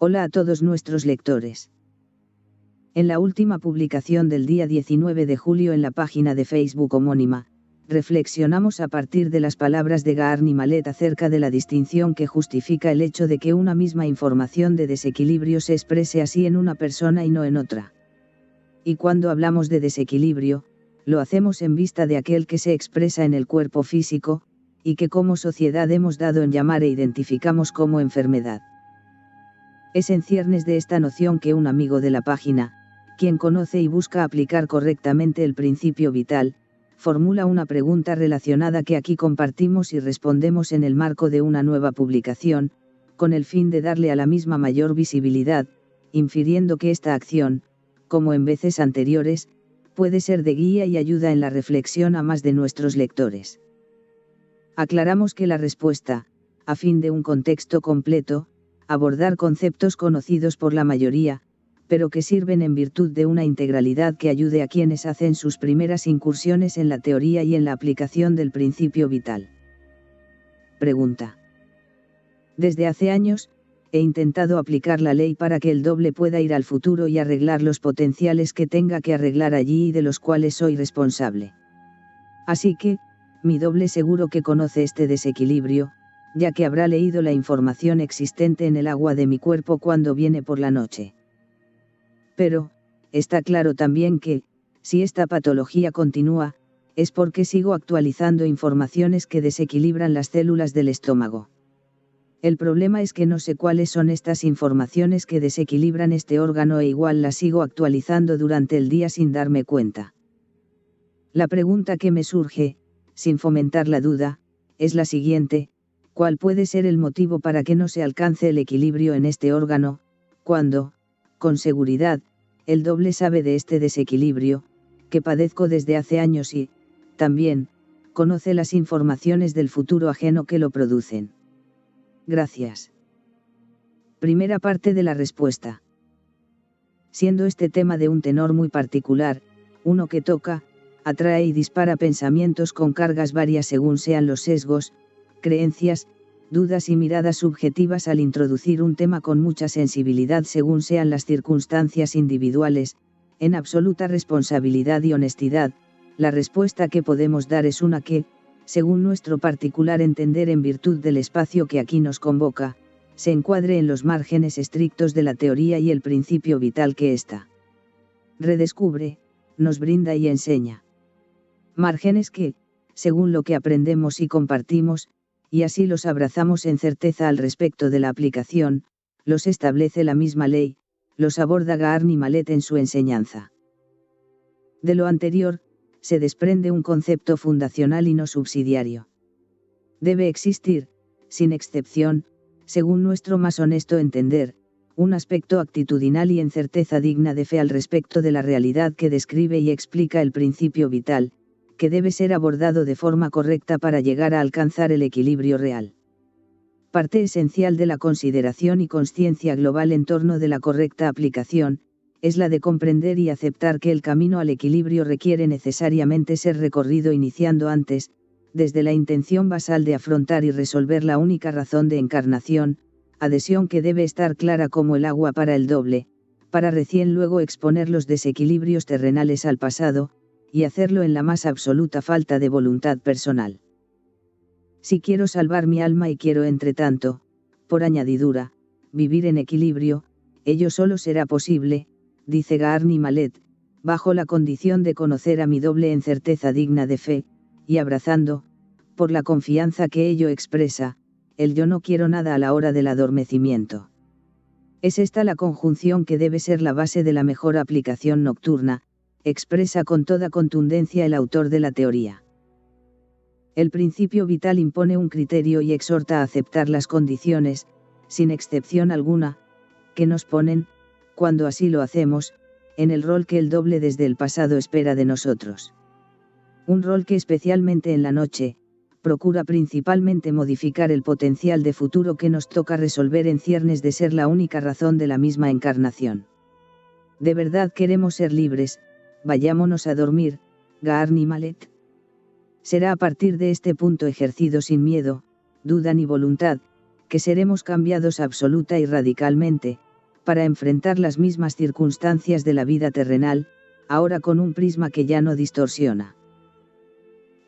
Hola a todos nuestros lectores. En la última publicación del día 19 de julio en la página de Facebook homónima, reflexionamos a partir de las palabras de Gaarni Malet acerca de la distinción que justifica el hecho de que una misma información de desequilibrio se exprese así en una persona y no en otra. Y cuando hablamos de desequilibrio, lo hacemos en vista de aquel que se expresa en el cuerpo físico, y que como sociedad hemos dado en llamar e identificamos como enfermedad. Es en ciernes de esta noción que un amigo de la página, quien conoce y busca aplicar correctamente el principio vital, formula una pregunta relacionada que aquí compartimos y respondemos en el marco de una nueva publicación, con el fin de darle a la misma mayor visibilidad, infiriendo que esta acción, como en veces anteriores, puede ser de guía y ayuda en la reflexión a más de nuestros lectores. Aclaramos que la respuesta, a fin de un contexto completo, abordar conceptos conocidos por la mayoría, pero que sirven en virtud de una integralidad que ayude a quienes hacen sus primeras incursiones en la teoría y en la aplicación del principio vital. Pregunta. Desde hace años, he intentado aplicar la ley para que el doble pueda ir al futuro y arreglar los potenciales que tenga que arreglar allí y de los cuales soy responsable. Así que, mi doble seguro que conoce este desequilibrio, ya que habrá leído la información existente en el agua de mi cuerpo cuando viene por la noche. Pero, está claro también que, si esta patología continúa, es porque sigo actualizando informaciones que desequilibran las células del estómago. El problema es que no sé cuáles son estas informaciones que desequilibran este órgano e igual las sigo actualizando durante el día sin darme cuenta. La pregunta que me surge, sin fomentar la duda, es la siguiente: ¿cuál puede ser el motivo para que no se alcance el equilibrio en este órgano, cuando, con seguridad, el doble sabe de este desequilibrio, que padezco desde hace años y, también, conoce las informaciones del futuro ajeno que lo producen? Gracias. Primera parte de la respuesta. Siendo este tema de un tenor muy particular, uno que toca, atrae y dispara pensamientos con cargas varias según sean los sesgos, creencias, dudas y miradas subjetivas al introducir un tema con mucha sensibilidad según sean las circunstancias individuales, en absoluta responsabilidad y honestidad, la respuesta que podemos dar es una que, según nuestro particular entender en virtud del espacio que aquí nos convoca, se encuadre en los márgenes estrictos de la teoría y el principio vital que ésta redescubre, nos brinda y enseña. Márgenes que, según lo que aprendemos y compartimos, y así los abrazamos en certeza al respecto de la aplicación, los establece la misma ley, los aborda Gaarni Malet en su enseñanza. De lo anterior, se desprende un concepto fundacional y no subsidiario. Debe existir, sin excepción, según nuestro más honesto entender, un aspecto actitudinal y en certeza digna de fe al respecto de la realidad que describe y explica el principio vital, que debe ser abordado de forma correcta para llegar a alcanzar el equilibrio real. Parte esencial de la consideración y consciencia global en torno de la correcta aplicación, es la de comprender y aceptar que el camino al equilibrio requiere necesariamente ser recorrido iniciando antes, desde la intención basal de afrontar y resolver la única razón de encarnación, adhesión que debe estar clara como el agua para el doble, para recién luego exponer los desequilibrios terrenales al pasado, y hacerlo en la más absoluta falta de voluntad personal. Si quiero salvar mi alma y quiero entre tanto, por añadidura, vivir en equilibrio, ello solo será posible, dice Gaarni Malet, bajo la condición de conocer a mi doble en certeza digna de fe, y abrazando, por la confianza que ello expresa, el yo no quiero nada a la hora del adormecimiento. Es esta la conjunción que debe ser la base de la mejor aplicación nocturna, expresa con toda contundencia el autor de la teoría. El principio vital impone un criterio y exhorta a aceptar las condiciones, sin excepción alguna, que nos ponen, cuando así lo hacemos, en el rol que el doble desde el pasado espera de nosotros. Un rol que especialmente en la noche, procura principalmente modificar el potencial de futuro que nos toca resolver en ciernes de ser la única razón de la misma encarnación. ¿De verdad queremos ser libres? Vayámonos a dormir, Gaarni Malet. Será a partir de este punto ejercido sin miedo, duda ni voluntad, que seremos cambiados absoluta y radicalmente, para enfrentar las mismas circunstancias de la vida terrenal, ahora con un prisma que ya no distorsiona.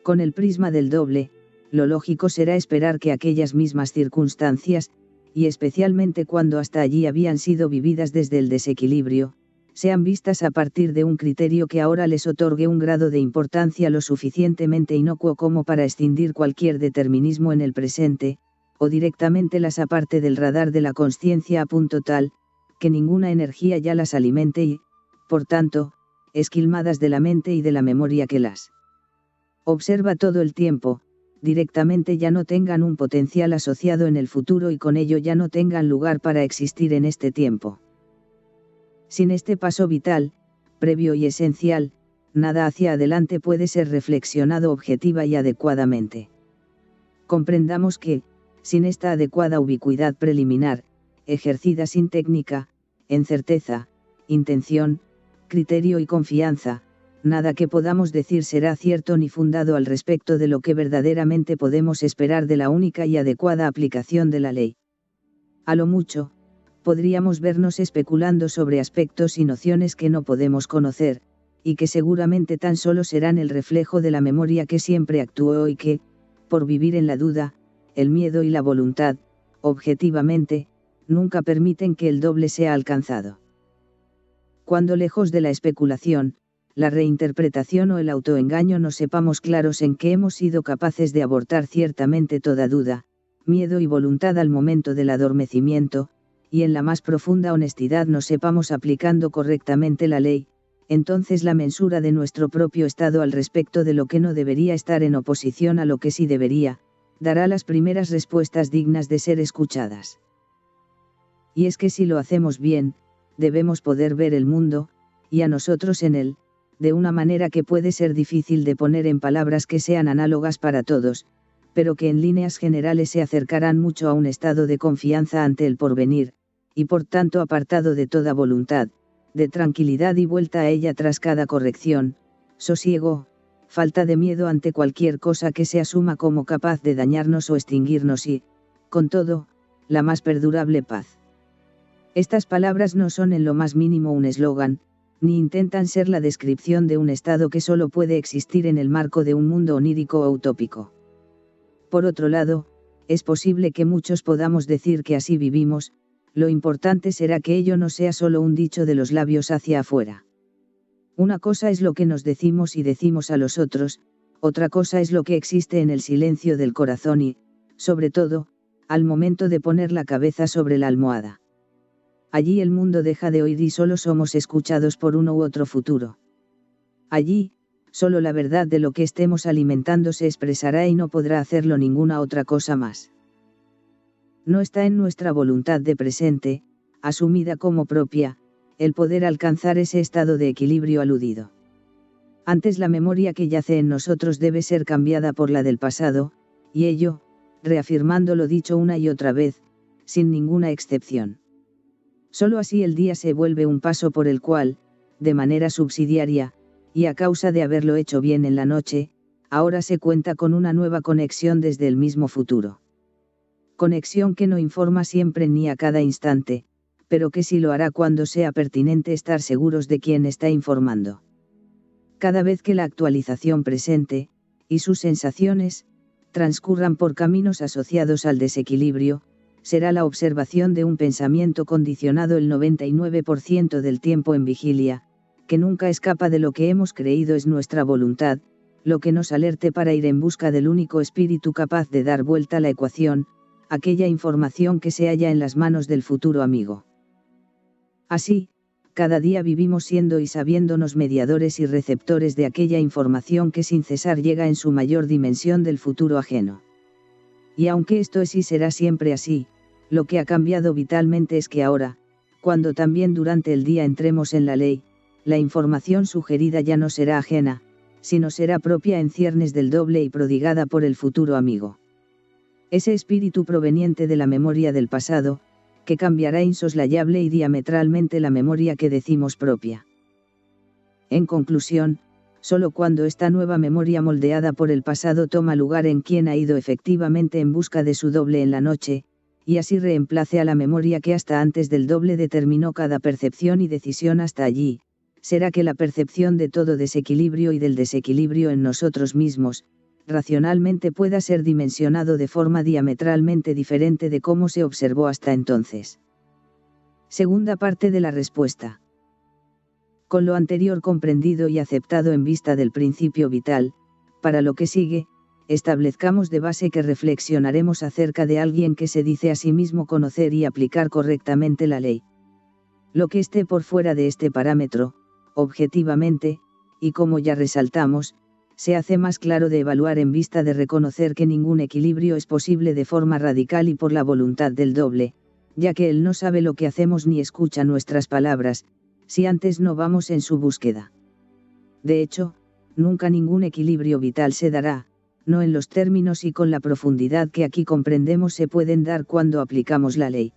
Con el prisma del doble, lo lógico será esperar que aquellas mismas circunstancias, y especialmente cuando hasta allí habían sido vividas desde el desequilibrio, sean vistas a partir de un criterio que ahora les otorgue un grado de importancia lo suficientemente inocuo como para escindir cualquier determinismo en el presente, o directamente las aparte del radar de la consciencia a punto tal, que ninguna energía ya las alimente y, por tanto, esquilmadas de la mente y de la memoria que las observa todo el tiempo, directamente ya no tengan un potencial asociado en el futuro y con ello ya no tengan lugar para existir en este tiempo. Sin este paso vital, previo y esencial, nada hacia adelante puede ser reflexionado objetiva y adecuadamente. Comprendamos que, sin esta adecuada ubicuidad preliminar, ejercida sin técnica, en certeza, intención, criterio y confianza, nada que podamos decir será cierto ni fundado al respecto de lo que verdaderamente podemos esperar de la única y adecuada aplicación de la ley. A lo mucho, podríamos vernos especulando sobre aspectos y nociones que no podemos conocer, y que seguramente tan solo serán el reflejo de la memoria que siempre actuó y que, por vivir en la duda, el miedo y la voluntad, objetivamente, nunca permiten que el doble sea alcanzado. Cuando lejos de la especulación, la reinterpretación o el autoengaño no sepamos claros en que hemos sido capaces de abortar ciertamente toda duda, miedo y voluntad al momento del adormecimiento, y en la más profunda honestidad nos sepamos aplicando correctamente la ley, entonces la mensura de nuestro propio estado al respecto de lo que no debería estar en oposición a lo que sí debería, dará las primeras respuestas dignas de ser escuchadas. Y es que si lo hacemos bien, debemos poder ver el mundo, y a nosotros en él, de una manera que puede ser difícil de poner en palabras que sean análogas para todos, pero que en líneas generales se acercarán mucho a un estado de confianza ante el porvenir, y por tanto apartado de toda voluntad, de tranquilidad y vuelta a ella tras cada corrección, sosiego, falta de miedo ante cualquier cosa que se asuma como capaz de dañarnos o extinguirnos y, con todo, la más perdurable paz. Estas palabras no son en lo más mínimo un eslogan, ni intentan ser la descripción de un estado que solo puede existir en el marco de un mundo onírico o utópico. Por otro lado, es posible que muchos podamos decir que así vivimos, lo importante será que ello no sea solo un dicho de los labios hacia afuera. Una cosa es lo que nos decimos y decimos a los otros, otra cosa es lo que existe en el silencio del corazón y, sobre todo, al momento de poner la cabeza sobre la almohada. Allí el mundo deja de oír y solo somos escuchados por uno u otro futuro. Allí, solo la verdad de lo que estemos alimentando se expresará y no podrá hacerlo ninguna otra cosa más. No está en nuestra voluntad de presente, asumida como propia, el poder alcanzar ese estado de equilibrio aludido. Antes la memoria que yace en nosotros debe ser cambiada por la del pasado, y ello, reafirmando lo dicho una y otra vez, sin ninguna excepción. Solo así el día se vuelve un paso por el cual, de manera subsidiaria, y a causa de haberlo hecho bien en la noche, ahora se cuenta con una nueva conexión desde el mismo futuro. Conexión que no informa siempre ni a cada instante, pero que sí lo hará cuando sea pertinente estar seguros de quién está informando. Cada vez que la actualización presente, y sus sensaciones, transcurran por caminos asociados al desequilibrio, será la observación de un pensamiento condicionado el 99% del tiempo en vigilia, que nunca escapa de lo que hemos creído es nuestra voluntad, lo que nos alerte para ir en busca del único espíritu capaz de dar vuelta a la ecuación, aquella información que se halla en las manos del futuro amigo. Así, cada día vivimos siendo y sabiéndonos mediadores y receptores de aquella información que sin cesar llega en su mayor dimensión del futuro ajeno. Y aunque esto es y será siempre así, lo que ha cambiado vitalmente es que ahora, cuando también durante el día entremos en la ley, la información sugerida ya no será ajena, sino será propia en ciernes del doble y prodigada por el futuro amigo. Ese espíritu proveniente de la memoria del pasado, que cambiará insoslayable y diametralmente la memoria que decimos propia. En conclusión, solo cuando esta nueva memoria moldeada por el pasado toma lugar en quien ha ido efectivamente en busca de su doble en la noche, y así reemplace a la memoria que hasta antes del doble determinó cada percepción y decisión hasta allí, será que la percepción de todo desequilibrio y del desequilibrio en nosotros mismos, racionalmente pueda ser dimensionado de forma diametralmente diferente de cómo se observó hasta entonces. Segunda parte de la respuesta. Con lo anterior comprendido y aceptado en vista del principio vital, para lo que sigue, establezcamos de base que reflexionaremos acerca de alguien que se dice a sí mismo conocer y aplicar correctamente la ley. Lo que esté por fuera de este parámetro, objetivamente, y como ya resaltamos, se hace más claro de evaluar en vista de reconocer que ningún equilibrio es posible de forma radical y por la voluntad del doble, ya que él no sabe lo que hacemos ni escucha nuestras palabras, si antes no vamos en su búsqueda. De hecho, nunca ningún equilibrio vital se dará, no en los términos y con la profundidad que aquí comprendemos se pueden dar cuando aplicamos la ley.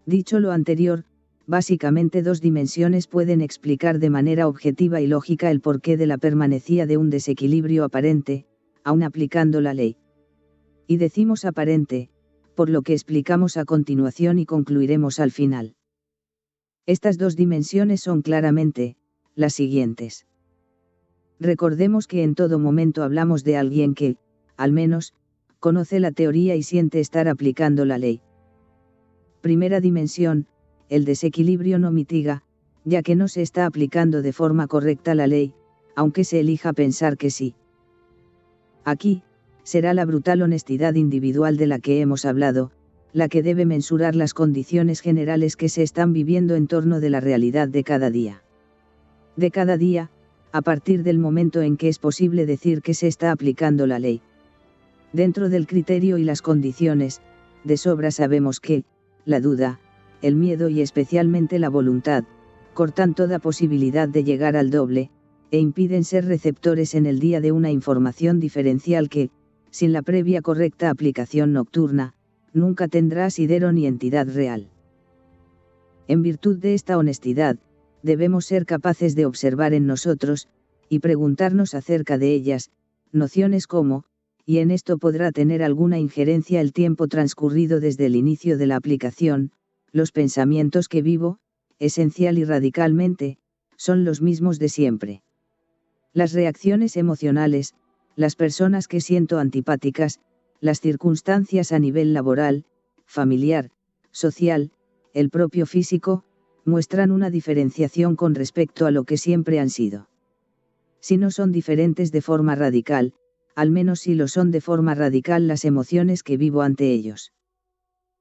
Dicho lo anterior, básicamente dos dimensiones pueden explicar de manera objetiva y lógica el porqué de la permanencia de un desequilibrio aparente, aun aplicando la ley. Y decimos aparente, por lo que explicamos a continuación y concluiremos al final. Estas dos dimensiones son claramente, las siguientes. Recordemos que en todo momento hablamos de alguien que, al menos, conoce la teoría y siente estar aplicando la ley. Primera dimensión, el desequilibrio no mitiga, ya que no se está aplicando de forma correcta la ley, aunque se elija pensar que sí. Aquí, será la brutal honestidad individual de la que hemos hablado, la que debe mensurar las condiciones generales que se están viviendo en torno de la realidad de cada día. De cada día, a partir del momento en que es posible decir que se está aplicando la ley. Dentro del criterio y las condiciones, de sobra sabemos que, la duda, el miedo y especialmente la voluntad, cortan toda posibilidad de llegar al doble, e impiden ser receptores en el día de una información diferencial que, sin la previa correcta aplicación nocturna, nunca tendrá asidero ni entidad real. En virtud de esta honestidad, debemos ser capaces de observar en nosotros, y preguntarnos acerca de ellas, nociones como, y en esto podrá tener alguna injerencia el tiempo transcurrido desde el inicio de la aplicación, los pensamientos que vivo, esencial y radicalmente, son los mismos de siempre. Las reacciones emocionales, las personas que siento antipáticas, las circunstancias a nivel laboral, familiar, social, el propio físico, muestran una diferenciación con respecto a lo que siempre han sido. Si no son diferentes de forma radical, al menos sí lo son de forma radical las emociones que vivo ante ellos.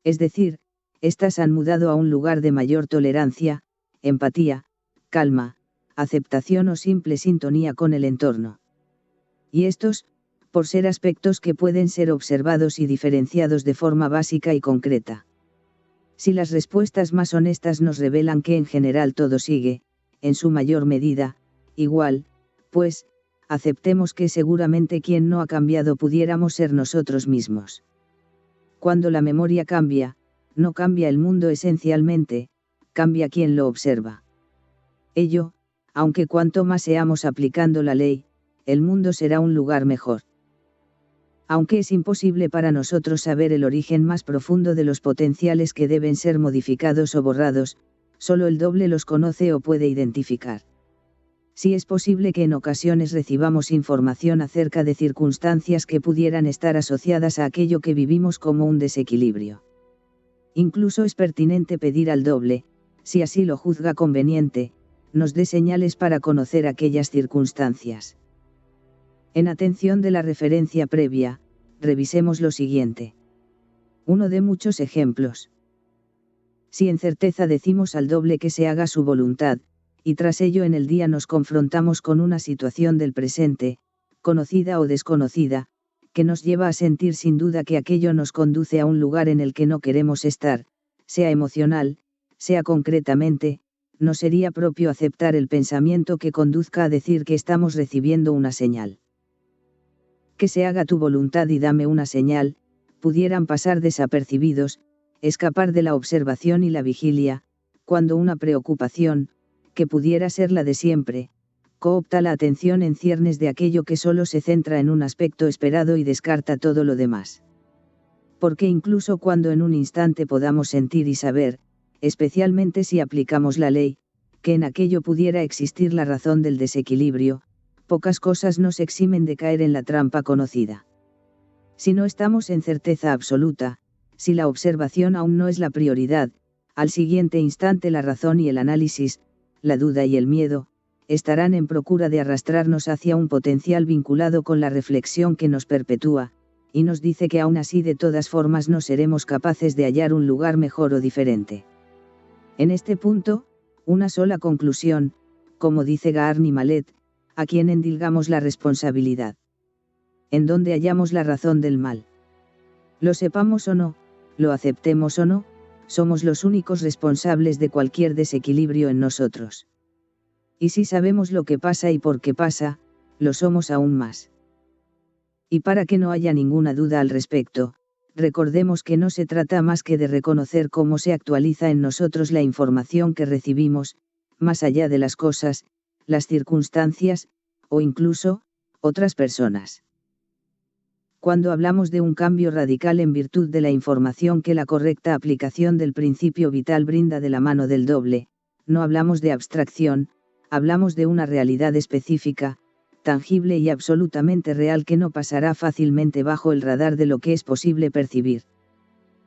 Es decir, estas han mudado a un lugar de mayor tolerancia, empatía, calma, aceptación o simple sintonía con el entorno. Y estos, por ser aspectos que pueden ser observados y diferenciados de forma básica y concreta. Si las respuestas más honestas nos revelan que en general todo sigue, en su mayor medida, igual, pues, aceptemos que seguramente quien no ha cambiado pudiéramos ser nosotros mismos. Cuando la memoria cambia, no cambia el mundo esencialmente, cambia quien lo observa. Ello, aunque cuanto más seamos aplicando la ley, el mundo será un lugar mejor. Aunque es imposible para nosotros saber el origen más profundo de los potenciales que deben ser modificados o borrados, solo el doble los conoce o puede identificar. Sí es posible que en ocasiones recibamos información acerca de circunstancias que pudieran estar asociadas a aquello que vivimos como un desequilibrio. Incluso es pertinente pedir al doble, si así lo juzga conveniente, nos dé señales para conocer aquellas circunstancias. En atención de la referencia previa, revisemos lo siguiente. Uno de muchos ejemplos. Si en certeza decimos al doble que se haga su voluntad, y tras ello en el día nos confrontamos con una situación del presente, conocida o desconocida, que nos lleva a sentir sin duda que aquello nos conduce a un lugar en el que no queremos estar, sea emocional, sea concretamente, no sería propio aceptar el pensamiento que conduzca a decir que estamos recibiendo una señal. Que se haga tu voluntad y dame una señal, pudieran pasar desapercibidos, escapar de la observación y la vigilia, cuando una preocupación, que pudiera ser la de siempre, coopta la atención en ciernes de aquello que solo se centra en un aspecto esperado y descarta todo lo demás. Porque incluso cuando en un instante podamos sentir y saber, especialmente si aplicamos la ley, que en aquello pudiera existir la razón del desequilibrio, pocas cosas nos eximen de caer en la trampa conocida. Si no estamos en certeza absoluta, si la observación aún no es la prioridad, al siguiente instante la razón y el análisis, la duda y el miedo, estarán en procura de arrastrarnos hacia un potencial vinculado con la reflexión que nos perpetúa, y nos dice que aún así de todas formas no seremos capaces de hallar un lugar mejor o diferente. En este punto, una sola conclusión, como dice Gaarni Malet, a quien endilgamos la responsabilidad. ¿En dónde hallamos la razón del mal? Lo sepamos o no, lo aceptemos o no, somos los únicos responsables de cualquier desequilibrio en nosotros. Y si sabemos lo que pasa y por qué pasa, lo somos aún más. Y para que no haya ninguna duda al respecto, recordemos que no se trata más que de reconocer cómo se actualiza en nosotros la información que recibimos, más allá de las cosas, las circunstancias, o incluso, otras personas. Cuando hablamos de un cambio radical en virtud de la información que la correcta aplicación del principio vital brinda de la mano del doble, no hablamos de abstracción, hablamos de una realidad específica, tangible y absolutamente real que no pasará fácilmente bajo el radar de lo que es posible percibir.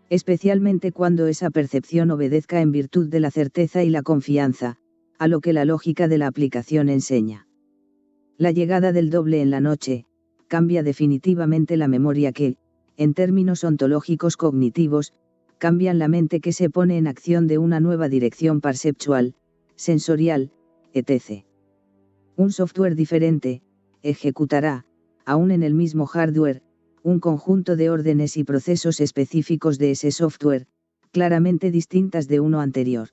Especialmente cuando esa percepción obedezca en virtud de la certeza y la confianza, a lo que la lógica de la aplicación enseña. La llegada del doble en la noche, cambia definitivamente la memoria que, en términos ontológicos cognitivos, cambian la mente que se pone en acción de una nueva dirección perceptual, sensorial, etc. Un software diferente, ejecutará, aún en el mismo hardware, un conjunto de órdenes y procesos específicos de ese software, claramente distintas de uno anterior.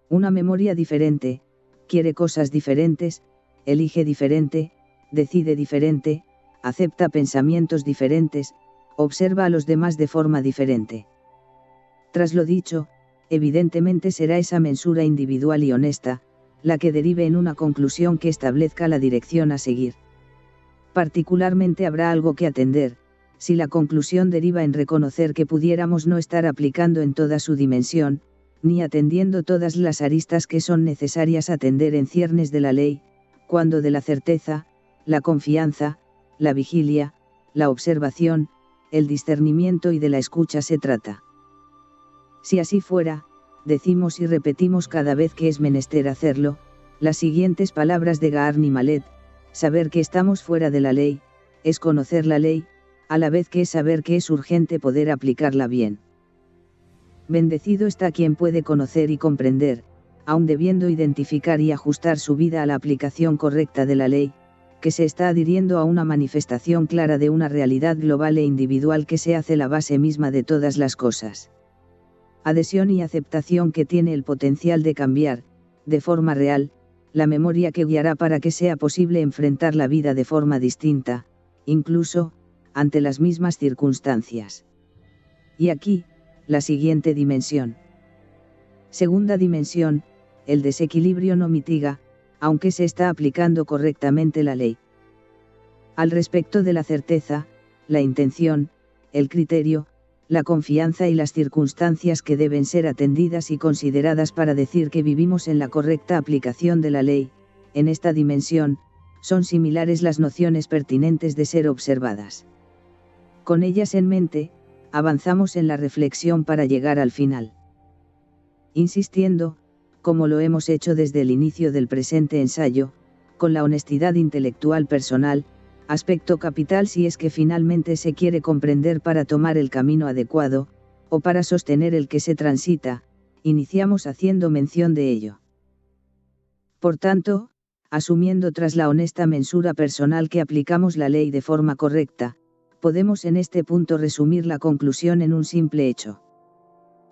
Una memoria diferente, quiere cosas diferentes, elige diferente, decide diferente, acepta pensamientos diferentes, observa a los demás de forma diferente. Tras lo dicho, evidentemente será esa mensura individual y honesta, la que derive en una conclusión que establezca la dirección a seguir. Particularmente habrá algo que atender, si la conclusión deriva en reconocer que pudiéramos no estar aplicando en toda su dimensión, ni atendiendo todas las aristas que son necesarias atender en ciernes de la ley, cuando de la certeza, la confianza, la vigilia, la observación, el discernimiento y de la escucha se trata. Si así fuera, decimos y repetimos cada vez que es menester hacerlo, las siguientes palabras de Gaarni Malet: saber que estamos fuera de la ley, es conocer la ley, a la vez que es saber que es urgente poder aplicarla bien. Bendecido está quien puede conocer y comprender, aun debiendo identificar y ajustar su vida a la aplicación correcta de la ley, que se está adhiriendo a una manifestación clara de una realidad global e individual que se hace la base misma de todas las cosas. Adhesión y aceptación que tiene el potencial de cambiar, de forma real, la memoria que guiará para que sea posible enfrentar la vida de forma distinta, incluso, ante las mismas circunstancias. Y aquí, la siguiente dimensión. Segunda dimensión, el desequilibrio no mitiga, aunque se está aplicando correctamente la ley. Al respecto de la certeza, la intención, el criterio, la confianza y las circunstancias que deben ser atendidas y consideradas para decir que vivimos en la correcta aplicación de la ley, en esta dimensión, son similares las nociones pertinentes de ser observadas. Con ellas en mente, avanzamos en la reflexión para llegar al final. Insistiendo, como lo hemos hecho desde el inicio del presente ensayo, con la honestidad intelectual personal, aspecto capital si es que finalmente se quiere comprender para tomar el camino adecuado, o para sostener el que se transita, iniciamos haciendo mención de ello. Por tanto, asumiendo tras la honesta mensura personal que aplicamos la ley de forma correcta, podemos en este punto resumir la conclusión en un simple hecho.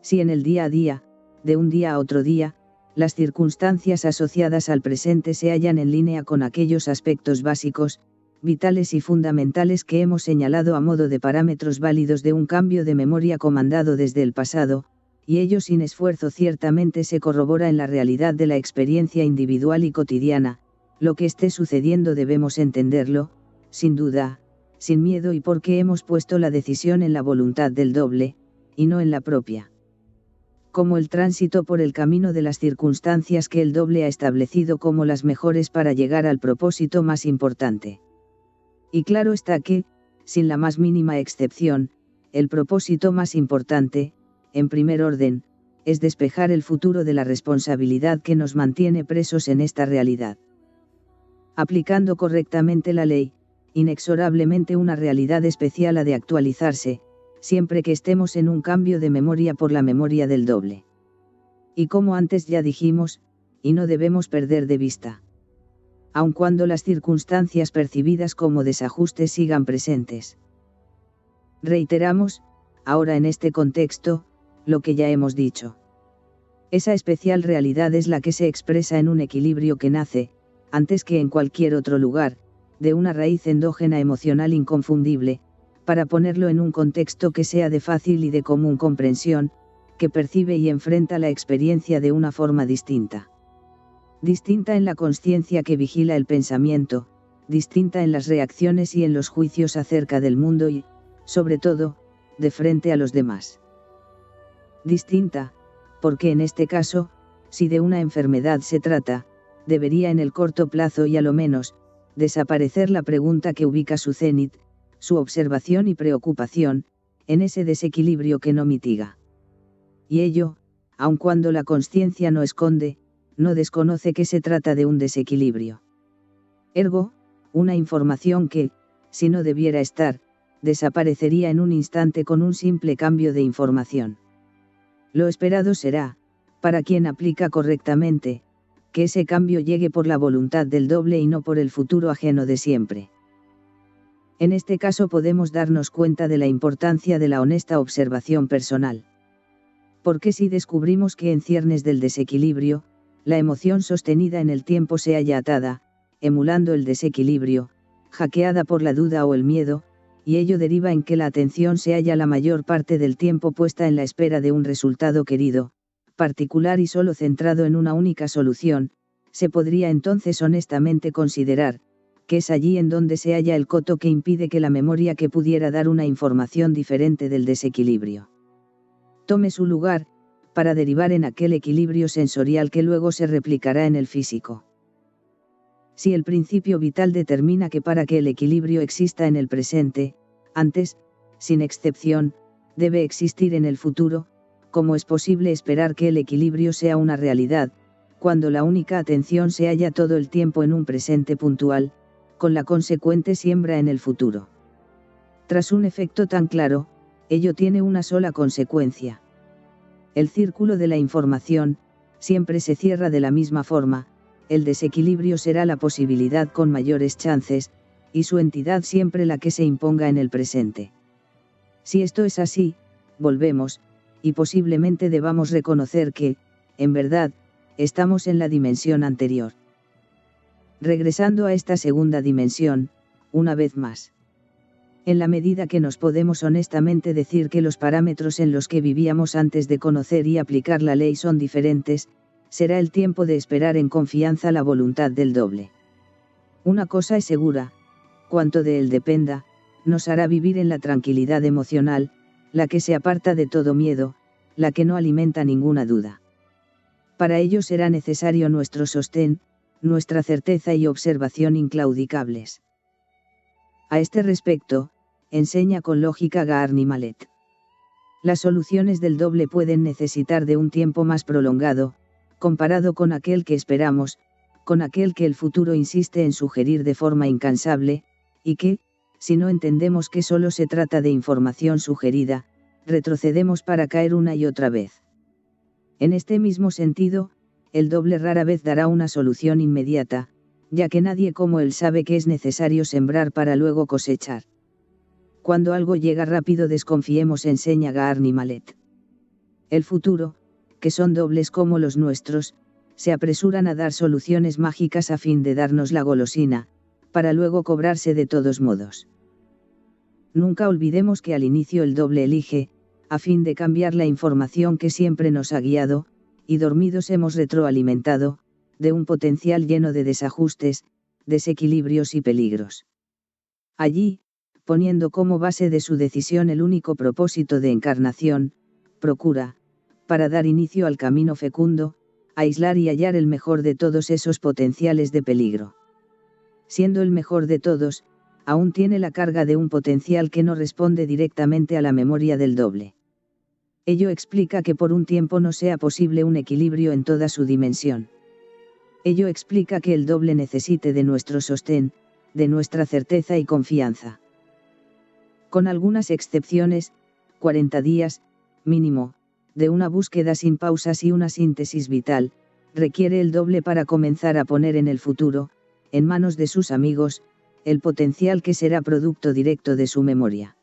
Si en el día a día, de un día a otro día, las circunstancias asociadas al presente se hallan en línea con aquellos aspectos básicos, vitales y fundamentales que hemos señalado a modo de parámetros válidos de un cambio de memoria comandado desde el pasado, y ello sin esfuerzo ciertamente se corrobora en la realidad de la experiencia individual y cotidiana, lo que esté sucediendo debemos entenderlo, sin duda, sin miedo y porque hemos puesto la decisión en la voluntad del doble, y no en la propia. Como el tránsito por el camino de las circunstancias que el doble ha establecido como las mejores para llegar al propósito más importante. Y claro está que, sin la más mínima excepción, el propósito más importante, en primer orden, es despejar el futuro de la responsabilidad que nos mantiene presos en esta realidad. Aplicando correctamente la ley, inexorablemente una realidad especial ha de actualizarse, siempre que estemos en un cambio de memoria por la memoria del doble. Y como antes ya dijimos, y no debemos perder de vista. Aun cuando las circunstancias percibidas como desajustes sigan presentes. Reiteramos, ahora en este contexto, lo que ya hemos dicho. Esa especial realidad es la que se expresa en un equilibrio que nace, antes que en cualquier otro lugar, de una raíz endógena emocional inconfundible, para ponerlo en un contexto que sea de fácil y de común comprensión, que percibe y enfrenta la experiencia de una forma distinta. Distinta en la consciencia que vigila el pensamiento, distinta en las reacciones y en los juicios acerca del mundo y, sobre todo, de frente a los demás. Distinta, porque en este caso, si de una enfermedad se trata, debería en el corto plazo y a lo menos, desaparecer la pregunta que ubica su cénit, su observación y preocupación, en ese desequilibrio que no mitiga. Y ello, aun cuando la consciencia no esconde, no desconoce que se trata de un desequilibrio. Ergo, una información que, si no debiera estar, desaparecería en un instante con un simple cambio de información. Lo esperado será, para quien aplica correctamente, que ese cambio llegue por la voluntad del doble y no por el futuro ajeno de siempre. En este caso podemos darnos cuenta de la importancia de la honesta observación personal. Porque si descubrimos que en ciernes del desequilibrio, la emoción sostenida en el tiempo se halla atada, emulando el desequilibrio, hackeada por la duda o el miedo, y ello deriva en que la atención se halla la mayor parte del tiempo puesta en la espera de un resultado querido, particular y solo centrado en una única solución, se podría entonces honestamente considerar, que es allí en donde se halla el coto que impide que la memoria que pudiera dar una información diferente del desequilibrio tome su lugar, para derivar en aquel equilibrio sensorial que luego se replicará en el físico. Si el principio vital determina que para que el equilibrio exista en el presente, antes, sin excepción, debe existir en el futuro, ¿cómo es posible esperar que el equilibrio sea una realidad, cuando la única atención se halla todo el tiempo en un presente puntual, con la consecuente siembra en el futuro? Tras un efecto tan claro, ello tiene una sola consecuencia. El círculo de la información, siempre se cierra de la misma forma, el desequilibrio será la posibilidad con mayores chances, y su entidad siempre la que se imponga en el presente. Si esto es así, volvemos, y posiblemente debamos reconocer que, en verdad, estamos en la dimensión anterior. Regresando a esta segunda dimensión, una vez más. En la medida que nos podemos honestamente decir que los parámetros en los que vivíamos antes de conocer y aplicar la ley son diferentes, será el tiempo de esperar en confianza la voluntad del doble. Una cosa es segura, cuanto de él dependa, nos hará vivir en la tranquilidad emocional, la que se aparta de todo miedo, la que no alimenta ninguna duda. Para ello será necesario nuestro sostén, nuestra certeza y observación inclaudicables. A este respecto, enseña con lógica Gaarni Malet. Las soluciones del doble pueden necesitar de un tiempo más prolongado, comparado con aquel que esperamos, con aquel que el futuro insiste en sugerir de forma incansable, y que, si no entendemos que solo se trata de información sugerida, retrocedemos para caer una y otra vez. En este mismo sentido, el doble rara vez dará una solución inmediata, ya que nadie como él sabe que es necesario sembrar para luego cosechar. Cuando algo llega rápido desconfiemos, enseña Gaarni Malet. El futuro, que son dobles como los nuestros, se apresuran a dar soluciones mágicas a fin de darnos la golosina, para luego cobrarse de todos modos. Nunca olvidemos que al inicio el doble elige, a fin de cambiar la información que siempre nos ha guiado, y dormidos hemos retroalimentado, de un potencial lleno de desajustes, desequilibrios y peligros. Allí, poniendo como base de su decisión el único propósito de encarnación, procura, para dar inicio al camino fecundo, aislar y hallar el mejor de todos esos potenciales de peligro. Siendo el mejor de todos, aún tiene la carga de un potencial que no responde directamente a la memoria del doble. Ello explica que por un tiempo no sea posible un equilibrio en toda su dimensión. Ello explica que el doble necesite de nuestro sostén, de nuestra certeza y confianza. Con algunas excepciones, 40 días, mínimo, de una búsqueda sin pausas y una síntesis vital, requiere el doble para comenzar a poner en el futuro, en manos de sus amigos, el potencial que será producto directo de su memoria.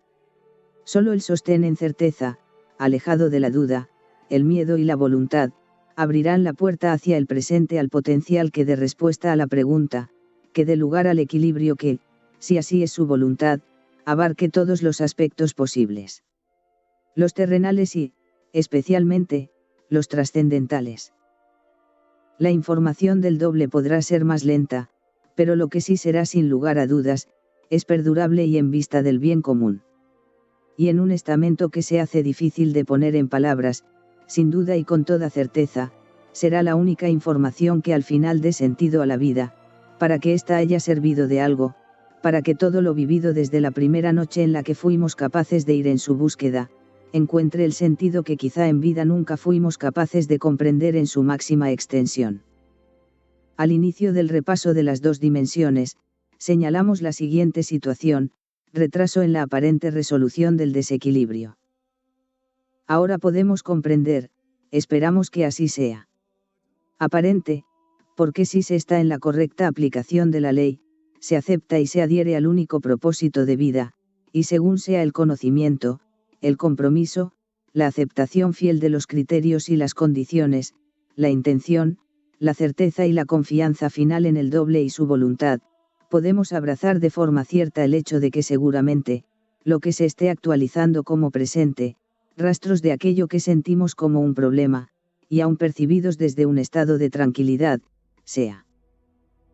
Solo el sostén en certeza, alejado de la duda, el miedo y la voluntad, abrirán la puerta hacia el presente al potencial que dé respuesta a la pregunta, que dé lugar al equilibrio que, si así es su voluntad, abarque todos los aspectos posibles. Los terrenales y, especialmente, los trascendentales. La información del doble podrá ser más lenta, pero lo que sí será sin lugar a dudas, es perdurable y en vista del bien común. Y en un estamento que se hace difícil de poner en palabras, sin duda y con toda certeza, será la única información que al final dé sentido a la vida, para que ésta haya servido de algo, para que todo lo vivido desde la primera noche en la que fuimos capaces de ir en su búsqueda, encuentre el sentido que quizá en vida nunca fuimos capaces de comprender en su máxima extensión. Al inicio del repaso de las dos dimensiones, señalamos la siguiente situación: retraso en la aparente resolución del desequilibrio. Ahora podemos comprender, esperamos que así sea. Aparente, porque si se está en la correcta aplicación de la ley, se acepta y se adhiere al único propósito de vida, y según sea el conocimiento, el compromiso, la aceptación fiel de los criterios y las condiciones, la intención, la certeza y la confianza final en el doble y su voluntad, podemos abrazar de forma cierta el hecho de que seguramente, lo que se esté actualizando como presente, rastros de aquello que sentimos como un problema, y aun percibidos desde un estado de tranquilidad, sea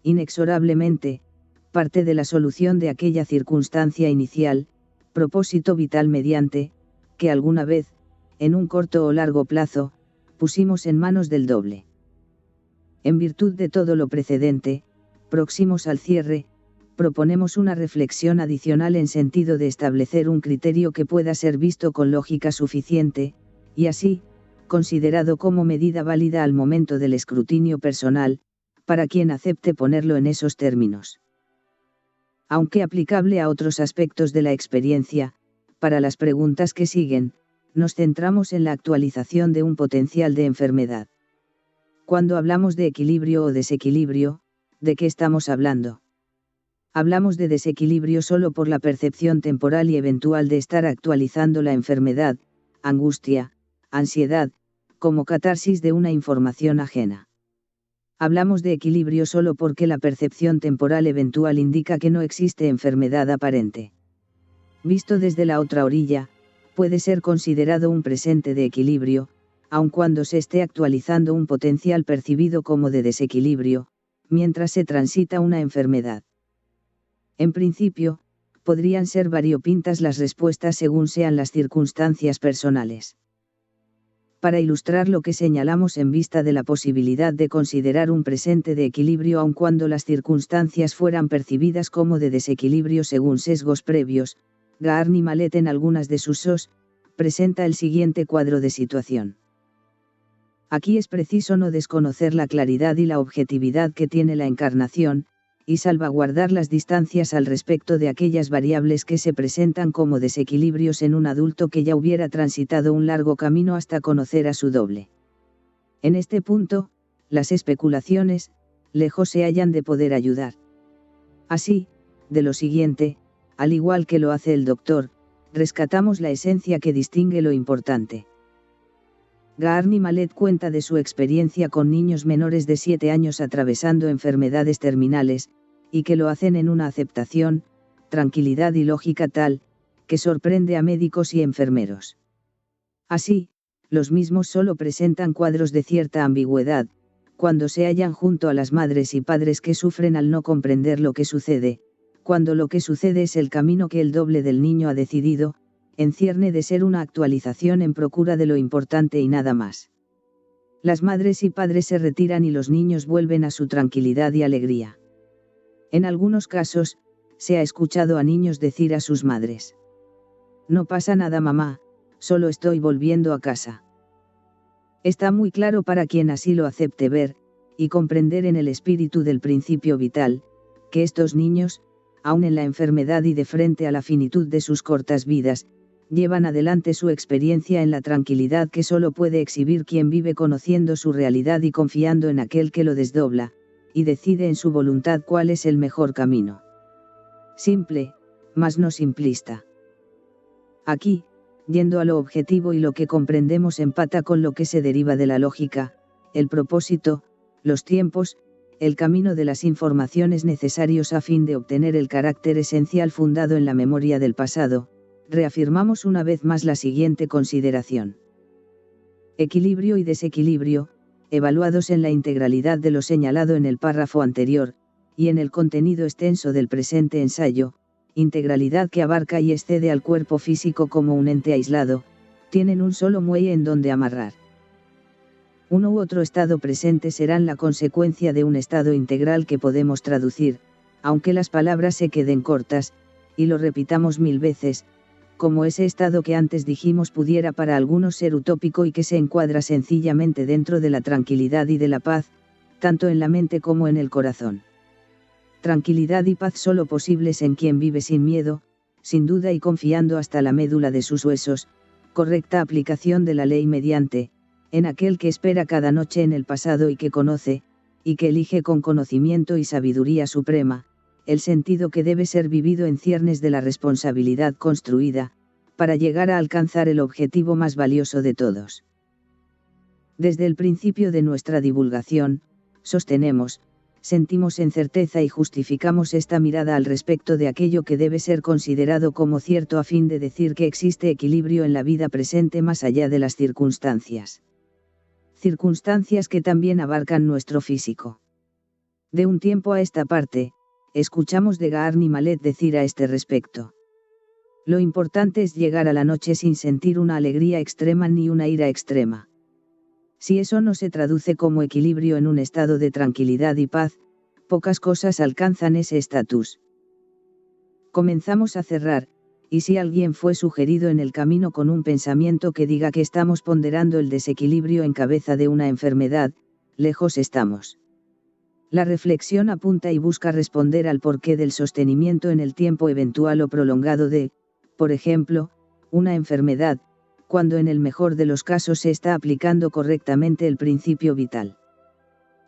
inexorablemente, parte de la solución de aquella circunstancia inicial, propósito vital mediante, que alguna vez, en un corto o largo plazo, pusimos en manos del doble. En virtud de todo lo precedente, próximos al cierre, proponemos una reflexión adicional en sentido de establecer un criterio que pueda ser visto con lógica suficiente, y así, considerado como medida válida al momento del escrutinio personal, para quien acepte ponerlo en esos términos. Aunque aplicable a otros aspectos de la experiencia, para las preguntas que siguen, nos centramos en la actualización de un potencial de enfermedad. Cuando hablamos de equilibrio o desequilibrio, ¿de qué estamos hablando? Hablamos de desequilibrio solo por la percepción temporal y eventual de estar actualizando la enfermedad, angustia, ansiedad, como catarsis de una información ajena. Hablamos de equilibrio solo porque la percepción temporal eventual indica que no existe enfermedad aparente. Visto desde la otra orilla, puede ser considerado un presente de equilibrio, aun cuando se esté actualizando un potencial percibido como de desequilibrio, mientras se transita una enfermedad. En principio, podrían ser variopintas las respuestas según sean las circunstancias personales. Para ilustrar lo que señalamos en vista de la posibilidad de considerar un presente de equilibrio aun cuando las circunstancias fueran percibidas como de desequilibrio según sesgos previos, Gaarni Malet en algunas de sus SOS, presenta el siguiente cuadro de situación. Aquí es preciso no desconocer la claridad y la objetividad que tiene la encarnación, y salvaguardar las distancias al respecto de aquellas variables que se presentan como desequilibrios en un adulto que ya hubiera transitado un largo camino hasta conocer a su doble. En este punto, las especulaciones, lejos se hallan de poder ayudar. Así, de lo siguiente, al igual que lo hace el doctor, rescatamos la esencia que distingue lo importante. Gaarni Malet cuenta de su experiencia con niños menores de 7 años atravesando enfermedades terminales, y que lo hacen en una aceptación, tranquilidad y lógica tal, que sorprende a médicos y enfermeros. Así, los mismos solo presentan cuadros de cierta ambigüedad, cuando se hallan junto a las madres y padres que sufren al no comprender lo que sucede, cuando lo que sucede es el camino que el doble del niño ha decidido, en cierne de ser una actualización en procura de lo importante y nada más. Las madres y padres se retiran y los niños vuelven a su tranquilidad y alegría. En algunos casos, se ha escuchado a niños decir a sus madres: "No pasa nada, mamá, solo estoy volviendo a casa". Está muy claro para quien así lo acepte ver, y comprender en el espíritu del principio vital, que estos niños, aun en la enfermedad y de frente a la finitud de sus cortas vidas, llevan adelante su experiencia en la tranquilidad que solo puede exhibir quien vive conociendo su realidad y confiando en aquel que lo desdobla, y decide en su voluntad cuál es el mejor camino. Simple, mas no simplista. Aquí, yendo a lo objetivo y lo que comprendemos empata con lo que se deriva de la lógica, el propósito, los tiempos, el camino de las informaciones necesarios a fin de obtener el carácter esencial fundado en la memoria del pasado, reafirmamos una vez más la siguiente consideración. Equilibrio y desequilibrio, evaluados en la integralidad de lo señalado en el párrafo anterior, y en el contenido extenso del presente ensayo, integralidad que abarca y excede al cuerpo físico como un ente aislado, tienen un solo muelle en donde amarrar. Uno u otro estado presente serán la consecuencia de un estado integral que podemos traducir, aunque las palabras se queden cortas, y lo repitamos 1000 veces, como ese estado que antes dijimos pudiera para algunos ser utópico y que se encuadra sencillamente dentro de la tranquilidad y de la paz, tanto en la mente como en el corazón. Tranquilidad y paz solo posibles en quien vive sin miedo, sin duda y confiando hasta la médula de sus huesos, correcta aplicación de la ley mediante, en aquel que espera cada noche en el pasado y que conoce, y que elige con conocimiento y sabiduría suprema, el sentido que debe ser vivido en ciernes de la responsabilidad construida, para llegar a alcanzar el objetivo más valioso de todos. Desde el principio de nuestra divulgación, sostenemos, sentimos en certeza y justificamos esta mirada al respecto de aquello que debe ser considerado como cierto a fin de decir que existe equilibrio en la vida presente más allá de las circunstancias. Circunstancias que también abarcan nuestro físico. De un tiempo a esta parte, escuchamos de Gaarni Malet decir a este respecto: lo importante es llegar a la noche sin sentir una alegría extrema ni una ira extrema. Si eso no se traduce como equilibrio en un estado de tranquilidad y paz, pocas cosas alcanzan ese estatus. Comenzamos a cerrar, y si alguien fue sugerido en el camino con un pensamiento que diga que estamos ponderando el desequilibrio en cabeza de una enfermedad, lejos estamos. La reflexión apunta y busca responder al porqué del sostenimiento en el tiempo eventual o prolongado de, por ejemplo, una enfermedad, cuando en el mejor de los casos se está aplicando correctamente el principio vital.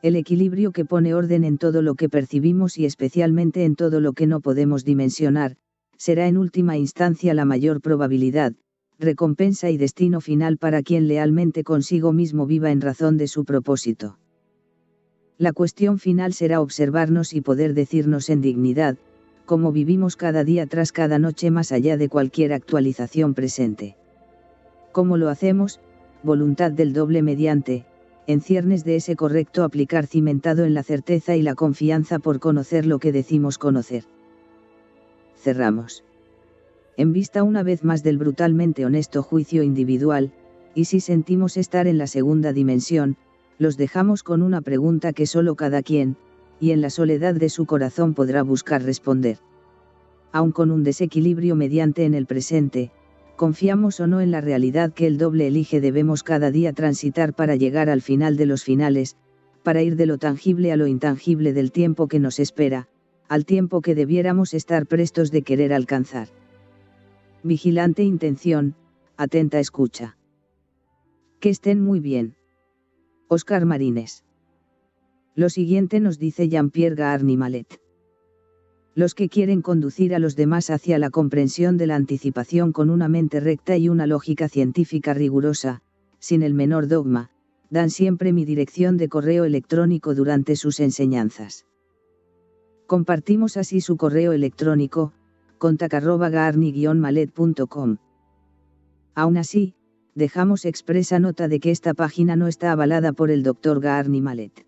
El equilibrio que pone orden en todo lo que percibimos y especialmente en todo lo que no podemos dimensionar, será en última instancia la mayor probabilidad, recompensa y destino final para quien lealmente consigo mismo viva en razón de su propósito. La cuestión final será observarnos y poder decirnos en dignidad, cómo vivimos cada día tras cada noche más allá de cualquier actualización presente. ¿Cómo lo hacemos? Voluntad del doble mediante, en ciernes de ese correcto aplicar cimentado en la certeza y la confianza por conocer lo que decimos conocer. Cerramos. En vista una vez más del brutalmente honesto juicio individual, y si sentimos estar en la segunda dimensión, los dejamos con una pregunta que solo cada quien, y en la soledad de su corazón podrá buscar responder. Aun con un desequilibrio mediante en el presente, ¿confiamos o no en la realidad que el doble elige debemos cada día transitar para llegar al final de los finales, para ir de lo tangible a lo intangible del tiempo que nos espera, al tiempo que debiéramos estar prestos de querer alcanzar? Vigilante intención, atenta escucha. Que estén muy bien. Óscar Marines. Lo siguiente nos dice Jean-Pierre Gaarni Malet. Los que quieren conducir a los demás hacia la comprensión de la anticipación con una mente recta y una lógica científica rigurosa, sin el menor dogma, dan siempre mi dirección de correo electrónico durante sus enseñanzas. Compartimos así su correo electrónico, contact@gaarni-malet.com. Aún así, dejamos expresa nota de que esta página no está avalada por el Dr. Gaarni Malet.